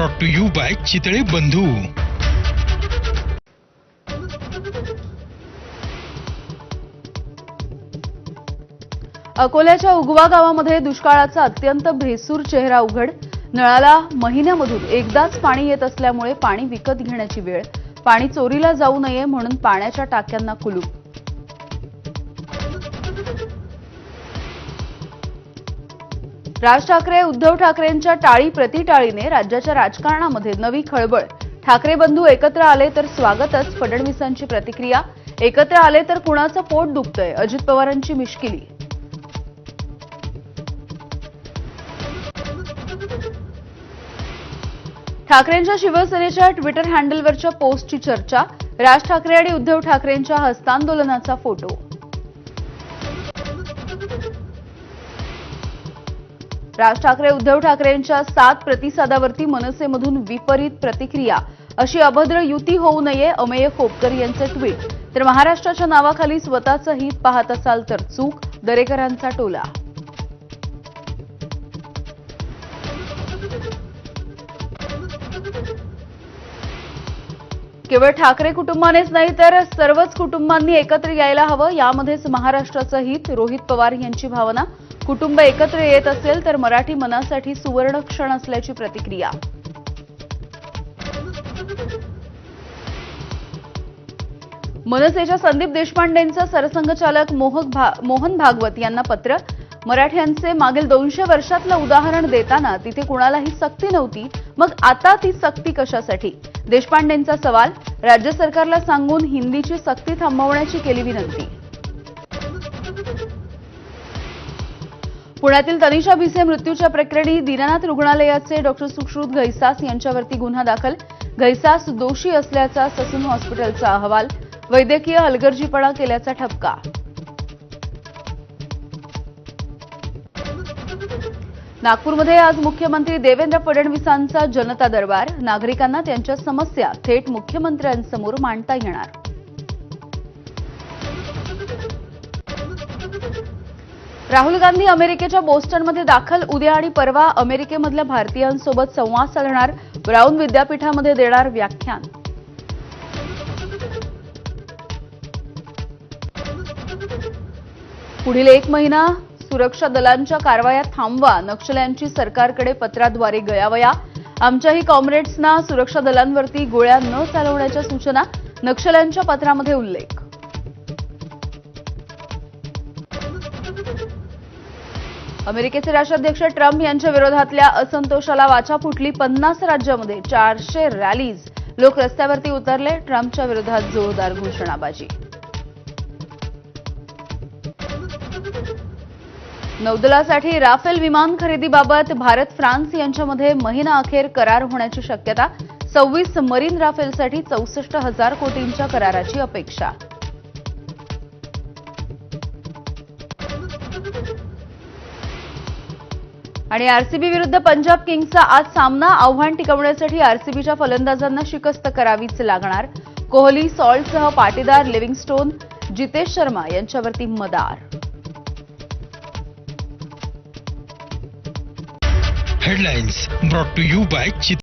Brought to you by Chitale Bandhu. अकोल्याच्या उगवा गावामध्ये दुष्काळाचा अत्यंत भेसूर चेहरा उघड। नळाला महिन्यामधून एकदाच पाणी येत असल्यामुळे पाणी विकत घेण्याची वेळ। पाणी चोरीला जाऊ नये म्हणून पाण्याच्या टाक्यांना कुलूप। राज ठाकरे उद्धव ठाकरेंच्या टाळी प्रतिटाळीने राज्याच्या राजकारणामध्ये नवी खळबळ। ठाकरे बंधू एकत्र आले तर स्वागतच, फडणवीसांची प्रतिक्रिया। एकत्र आले तर कुणाचं पोट दुखतंय, अजित पवारांची मिश्किली। ठाकरेंच्या शिवसेनेच्या ट्विटर हँडलवरच्या पोस्टची चर्चा। राज ठाकरे आणि उद्धव ठाकरेंच्या हस्तांदोलनाचा फोटो। राज ठाकरे उद्धव ठाकरेंच्या 7 प्रतिसादावरती मनसेमधून विपरीत प्रतिक्रिया। अशी अभद्र युती होऊ नये, अमेय खोपकर यांचे ट्विट। तर महाराष्ट्राच्या नावाखाली स्वतःचं हित पाहत असाल तर चूक, दरेकरांचा टोला। केवळ ठाकरे कुटुंबानेच नाही तर सर्वच कुटुंबांनी एकत्र यायला हवं, यामध्येच महाराष्ट्राचं हित, रोहित पवार यांची भावना। कुटुंब एकत्र येत असेल तर मराठी मनासाठी सुवर्ण क्षण असल्याची प्रतिक्रिया। मनसेच्या संदीप देशपांडेंचं सरसंघचालक मोहन भागवत यांना पत्र। मराठ्यांचे मागील 200 वर्षातलं उदाहरण देताना तिथे कुणालाही सक्ती नव्हती, मग आता ती सक्ती कशासाठी? देशपांडेंचा सवाल। राज्य सरकारला सांगून हिंदीची सक्ती थांबवण्याची केली विनंती। पुण्यातील तनिषा भिसे मृत्यूच्या प्रकरणी दीनानाथ रुग्णालयाचे डॉक्टर सुश्रुत घैसास यांच्यावरती गुन्हा दाखल। घैसास दोषी असल्याचा ससून हॉस्पिटलचा अहवाल। वैद्यकीय हलगर्जीपणा केल्याचा ठपका। नागपूरमध्ये आज मुख्यमंत्री देवेंद्र फडणवीसांचा जनता दरबार। नागरिकांना त्यांच्या समस्या थेट मुख्यमंत्र्यांसमोर मांडता येणार। राहुल गांधी अमेरिकेच्या बोस्टनमध्ये दाखल। उद्या आणि परवा अमेरिकेमधल्या भारतीयांसोबत संवाद साधणार। ब्राऊन विद्यापीठामध्ये देणार व्याख्यान। पुढील 1 महिना सुरक्षा दलांच्या कारवाया थांबवा, नक्षल्यांची सरकारकडे पत्राद्वारे गयावया। आमच्याही कॉम्रेड्सना सुरक्षा दलांवरती गोळ्या न चालवण्याच्या सूचना, नक्षल्यांच्या पत्रामध्ये उल्लेख। अमेरिकेचे राष्ट्राध्यक्ष ट्रम्प यांच्या विरोधातल्या असंतोषाला वाचा फुटली। 50 राज्यांमध्ये 400 रॅलीज, लोक रस्त्यावरती उतरले। ट्रम्पच्या विरोधात जोरदार घोषणाबाजी। नौदलासाठी राफेल विमान खरेदीबाबत भारत फ्रान्स यांच्यामध्ये महिना अखेर करार होण्याची शक्यता। 26 मरीन राफेलसाठी 64,000 कोटींच्या कराराची अपेक्षा। आणि आरसीबी विरुद्ध पंजाब किंग्सचा आज सामना। आव्हान टिकवण्यासाठी आरसीबीच्या फलंदाजांना शिकस्त करावीच लागणार। कोहली, सॉल्टसह पाटीदार, लिव्हिंगस्टोन, जितेश शर्मा यांच्यावरती मदार। Headlines brought to you bye